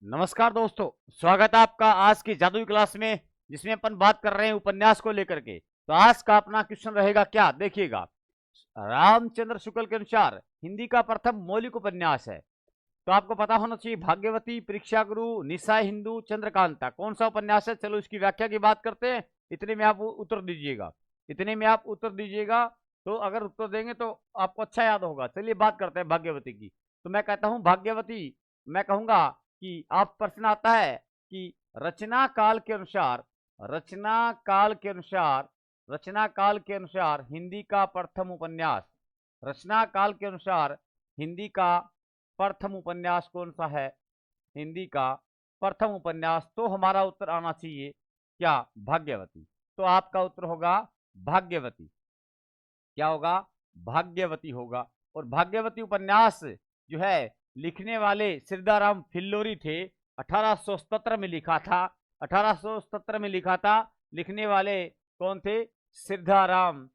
नमस्कार दोस्तों, स्वागत है आपका आज की जादुई क्लास में, जिसमें अपन बात कर रहे हैं उपन्यास को लेकर के। तो आज का अपना क्वेश्चन रहेगा क्या, देखिएगा। रामचंद्र शुक्ल के अनुसार हिंदी का प्रथम मौलिक उपन्यास है। तो आपको पता होना चाहिए भाग्यवती, परीक्षा गुरु, निशाय हिंदू, चंद्रकांता कौन सा उपन्यास है। चलो इसकी व्याख्या की बात करते हैं। इतने में आप उत्तर दीजिएगा, इतने में आप उत्तर दीजिएगा। तो अगर उत्तर देंगे तो आपको अच्छा याद होगा। चलिए बात करते हैं भाग्यवती की। तो मैं कहता हूं भाग्यवती, मैं कहूंगा कि आप प्रश्न आता है कि रचना काल के अनुसार, रचना काल के अनुसार, रचना काल के अनुसार हिंदी का प्रथम उपन्यास, रचना काल के अनुसार हिंदी का प्रथम उपन्यास कौन सा है। हिंदी का प्रथम उपन्यास, तो हमारा उत्तर आना चाहिए क्या, भाग्यवती। तो आपका उत्तर होगा भाग्यवती। क्या होगा, भाग्यवती होगा। और भाग्यवती उपन्यास जो है लिखने वाले सिरदाराम फिल्लोरी थे। 1877 में लिखा था, 1877 में लिखा था। लिखने वाले कौन थे, सिरदाराम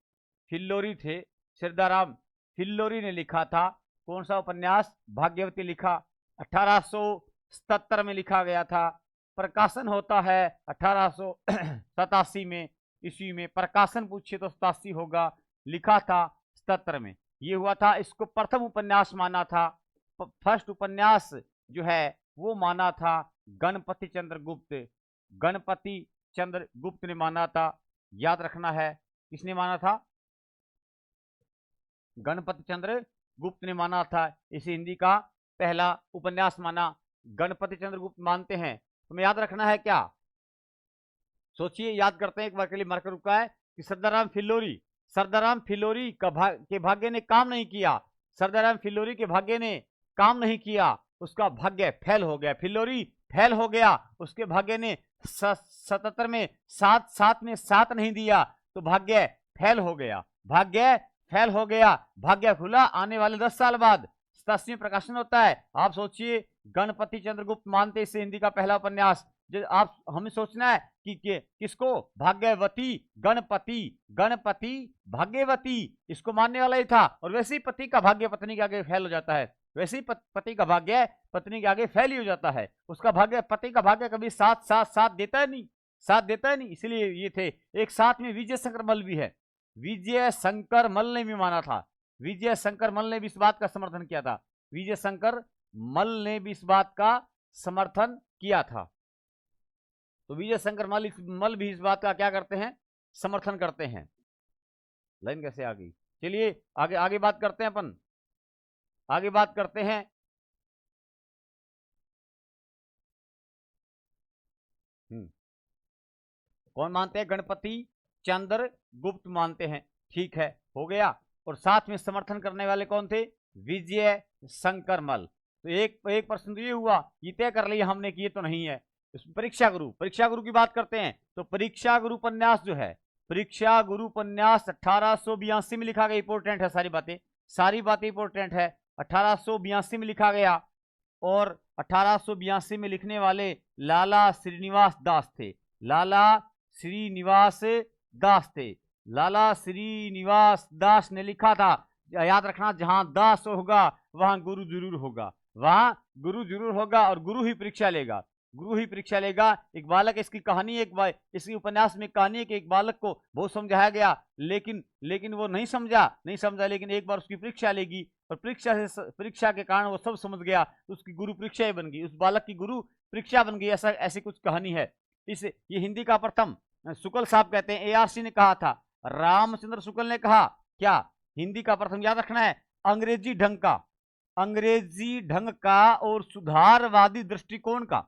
फिल्लोरी थे। सिरदाराम फिल्लोरी ने लिखा था। कौन सा उपन्यास, भाग्यवती लिखा 1877 में लिखा गया था। प्रकाशन होता है 1887 में, ईस्वी में। प्रकाशन पूछिए तो 87 होगा, लिखा था 77 में। ये हुआ था, इसको प्रथम उपन्यास माना था। फर्स्ट उपन्यास जो है वो माना था गणपति चंद्रगुप्त, गणपति चंद्रगुप्त ने माना था। याद रखना है, किसने माना था, गणपति चंद्रगुप्त ने माना था। इसे हिंदी का पहला उपन्यास माना, गणपति चंद्रगुप्त मानते हैं। तुम्हें याद रखना है क्या, सोचिए, याद करते हैं एक बार के लिए। मार्कर रुका है कि सरदाराम फिल्लोरी, सरदाराम फिल्लोरी के भाग्य ने काम नहीं किया। सरदाराम फिल्लोरी के भाग्य ने काम नहीं किया, उसका भाग्य फेल हो गया। फिल्लोरी फेल हो गया, उसके भाग्य ने 77 में सात में सात नहीं दिया, तो भाग्य फेल हो गया। भाग्य फेल हो गया, भाग्य खुला आने वाले 10 साल बाद, 87 में प्रकाशन होता है। आप सोचिए, गणपति चंद्रगुप्त मानते इसे हिंदी का पहला उपन्यास। जो आप हमें सोचना है कि किसको, भाग्यवती, गणपति, गणपति भाग्यवती, इसको मानने वाला ही था। और वैसे ही पति का भाग्य पत्नी के आगे फेल हो जाता है, वैसे ही पति का भाग्य पत्नी के आगे फेल ही हो जाता है। उसका भाग्य, पति का भाग्य कभी साथ साथ साथ देता है नहीं, साथ देता है नहीं। इसलिए ये थे। एक साथ में विजय शंकर मल भी है, विजय शंकर मल ने भी माना था। विजय शंकर मल ने भी इस बात का समर्थन किया था। विजय शंकर मल ने भी इस बात का समर्थन किया था। तो विजय शंकर मल भी इस बात का क्या करते हैं, समर्थन करते हैं। लाइन कैसे आ गई, चलिए आगे आगे बात करते हैं अपन, आगे बात करते हैं। कौन मानते हैं, गणपति चंद्रगुप्त मानते हैं, ठीक है, हो गया। और साथ में समर्थन करने वाले कौन थे, विजय शंकर मल। तो एक प्रश्न तो ये हुआ, ये तय कर लिया हमने कि ये तो नहीं है। परीक्षा गुरु, परीक्षा गुरु की बात करते हैं। तो परीक्षा गुरु उपन्यास जो है, परीक्षा गुरु उपन्यास 1882 में लिखा गया। इंपोर्टेंट है, सारी बातें, सारी बातें इंपोर्टेंट है। 1882 में लिखा गया। और 1882 में लिखने वाले लाला श्रीनिवास दास थे। लाला श्रीनिवास दास थे। लाला श्रीनिवास दास ने लिखा था। याद रखना, जहां दास होगा वहां गुरु जरूर होगा, वहां गुरु जरूर होगा। और गुरु ही परीक्षा लेगा, गुरु ही परीक्षा लेगा। एक बालक, इसकी कहानी, इसकी उपन्यास में कहानी है कि एक बालक को बहुत समझाया गया, लेकिन वो नहीं समझा। लेकिन एक बार उसकी परीक्षा लेगी, और परीक्षा के कारण वो सब समझ गया, उसकी गुरु परीक्षा ही बन गई, उस बालक की गुरु परीक्षा बन गई। ऐसी कुछ कहानी है। ये हिंदी का प्रथम, शुक्ल साहब कहते हैं, ARC ने कहा था, रामचंद्र शुक्ल ने कहा क्या, हिंदी का प्रथम। याद रखना है, अंग्रेजी ढंग का, अंग्रेजी ढंग का और सुधारवादी दृष्टिकोण का,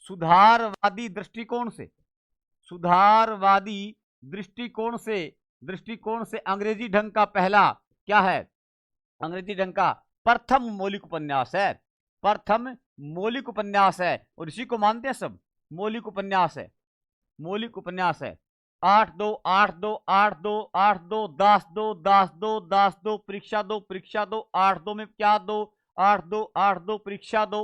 सुधारवादी दृष्टिकोण से, सुधारवादी दृष्टिकोण से अंग्रेजी ढंग का पहला क्या है, अंग्रेजी ढंग का प्रथम मौलिक उपन्यास है, प्रथम मौलिक उपन्यास है। और इसी को मानते हैं सब, मौलिक उपन्यास है, मौलिक उपन्यास है। 8-2 8-2 8-2 8-2 10-2 10-2 10-2 परीक्षा 2 परीक्षा 2 8-2 में क्या 2 8-2 8-2 परीक्षा 2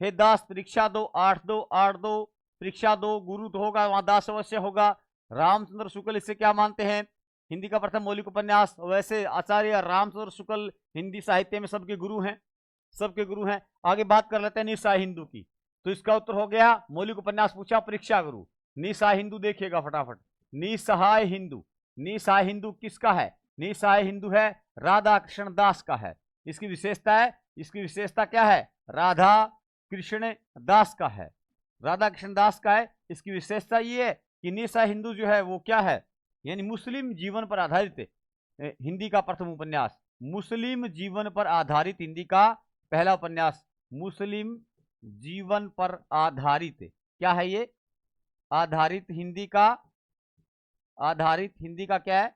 है 10 परीक्षा 2 8-2 8-2 परीक्षा 2 गुरु तो होगा, वहां 10 अवश्य होगा। रामचंद्र शुक्ल इससे क्या मानते हैं, हिंदी का प्रथम मौलिक उपन्यास। वैसे आचार्य रामचंद्र शुक्ल हिंदी साहित्य में सबके गुरु हैं, सबके गुरु हैं। आगे बात कर लेते हैं निशाय हिंदू की। तो इसका उत्तर हो गया, मौलिक उपन्यास पूछा परीक्षा गुरु, निसहाय हिंदू देखिएगा फटाफट। निसहाय हिंदू, निसहाय हिंदू किसका है? निसहाय हिंदू है राधा कृष्ण दास का है। इसकी विशेषता है, इसकी विशेषता क्या है? राधा कृष्ण दास का है, राधा कृष्ण दास का है। इसकी विशेषता ये है कि निसहाय हिंदू जो है वो क्या है, यानी मुस्लिम जीवन पर आधारित हिंदी का प्रथम उपन्यास, मुस्लिम जीवन पर आधारित हिंदी का पहला उपन्यास, मुस्लिम जीवन पर आधारित, क्या है ये? आधारित हिंदी का, आधारित हिंदी का क्या है?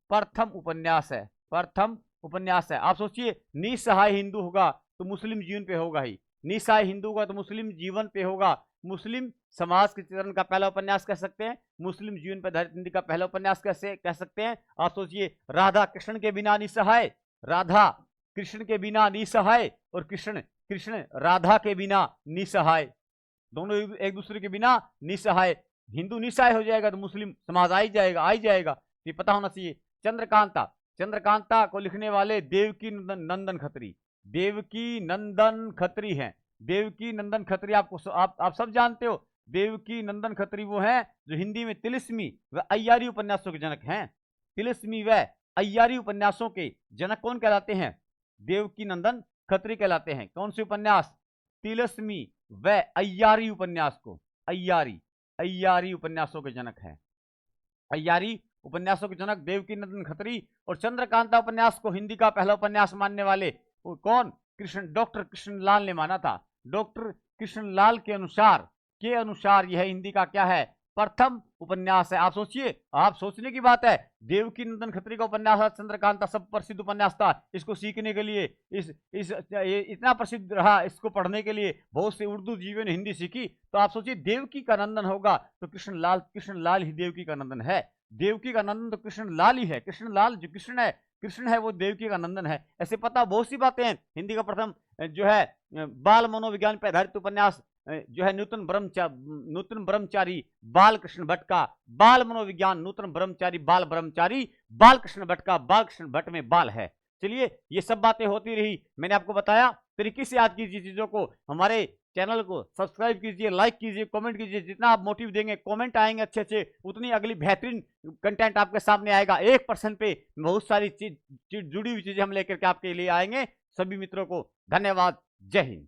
प्रथम उपन्यास है, प्रथम उपन्यास है। आप सोचिए, निसहाय हिंदू होगा तो मुस्लिम जीवन पे होगा ही, निसहाय हिंदू होगा तो मुस्लिम जीवन पे होगा, मुस्लिम समाज के चित्रण का पहला उपन्यास कह सकते हैं, मुस्लिम जीवन पर आधारित हिंदी का पहला उपन्यास कैसे कह सकते हैं? आप सोचिए, राधा कृष्ण के बिना निसहाय, राधा कृष्ण के बिना निसहाय, और कृष्ण कृष्ण राधा के बिना निसहाय, दोनों एक दूसरे के बिना निसहाय। हिंदू निसहाय हो जाएगा तो मुस्लिम समाज आ ही जाएगा, आ ही जाएगा, ये पता होना चाहिए। चंद्रकांता, चंद्रकांता को लिखने वाले देवकी नंदन खत्री, देवकी नंदन खत्री हैं। देवकी नंदन खत्री आपको आप सब जानते हो, देवकी नंदन खत्री वो हैं जो हिंदी में तिलिस्मी व अय्यारी उपन्यासों के जनक हैं। तिलिस्मी व अय्यारी उपन्यासों के जनक कौन कहलाते हैं? देवकी नंदन खत्री कहलाते हैं। कौन से उपन्यास? तिलिस्मी व अय्यारी उपन्यास को, अय्यारी, अय्यारी उपन्यासों के जनक हैं। अय्यारी उपन्यासों के जनक देवकी नंदन खत्री। और चंद्रकांता उपन्यास को हिंदी का पहला उपन्यास मानने वाले कौन? कृष्ण, डॉक्टर कृष्णलाल ने माना था। डॉक्टर कृष्णलाल के अनुसार यह हिंदी का क्या है? प्रथम उपन्यास है। आप सोचिए, आप सोचने की बात है, देवकी नंदन खत्री का उपन्यास था चंद्रकांता, सब प्रसिद्ध उपन्यास था। इसको सीखने के लिए इतना प्रसिद्ध रहा, इसको पढ़ने के लिए बहुत से उर्दू जीवियों ने हिंदी सीखी। तो आप सोचिए, देवकी का नंदन होगा तो कृष्णलाल ही देवकी का नंदन है। देवकी का नंदन तो कृष्णलाल ही है, कृष्णलाल जो कृष्ण है वो देवकी का नंदन है। ऐसे पता बहुत सी बातें हैं। हिंदी का प्रथम जो है बाल मनोविज्ञान पर आधारित उपन्यास जो है नूतन ब्रह्मचारी बाल कृष्ण भट्ट का, बाल मनोविज्ञान नूतन ब्रह्मचारी बाल कृष्ण भट्ट का, बाल कृष्ण भट्ट में बाल है। चलिए, ये सब बातें होती रही, मैंने आपको बताया। तरीके से याद कीजिए चीजों को, हमारे चैनल को सब्सक्राइब कीजिए, लाइक कीजिए, कमेंट कीजिए। जितना आप मोटिव देंगे, कमेंट आएंगे अच्छे अच्छे, उतनी अगली बेहतरीन कंटेंट आपके सामने आएगा। 1% पे बहुत सारी चीज जुड़ी हुई चीजें हम लेकर के आपके लिए आएंगे। सभी मित्रों को धन्यवाद। जय हिंद।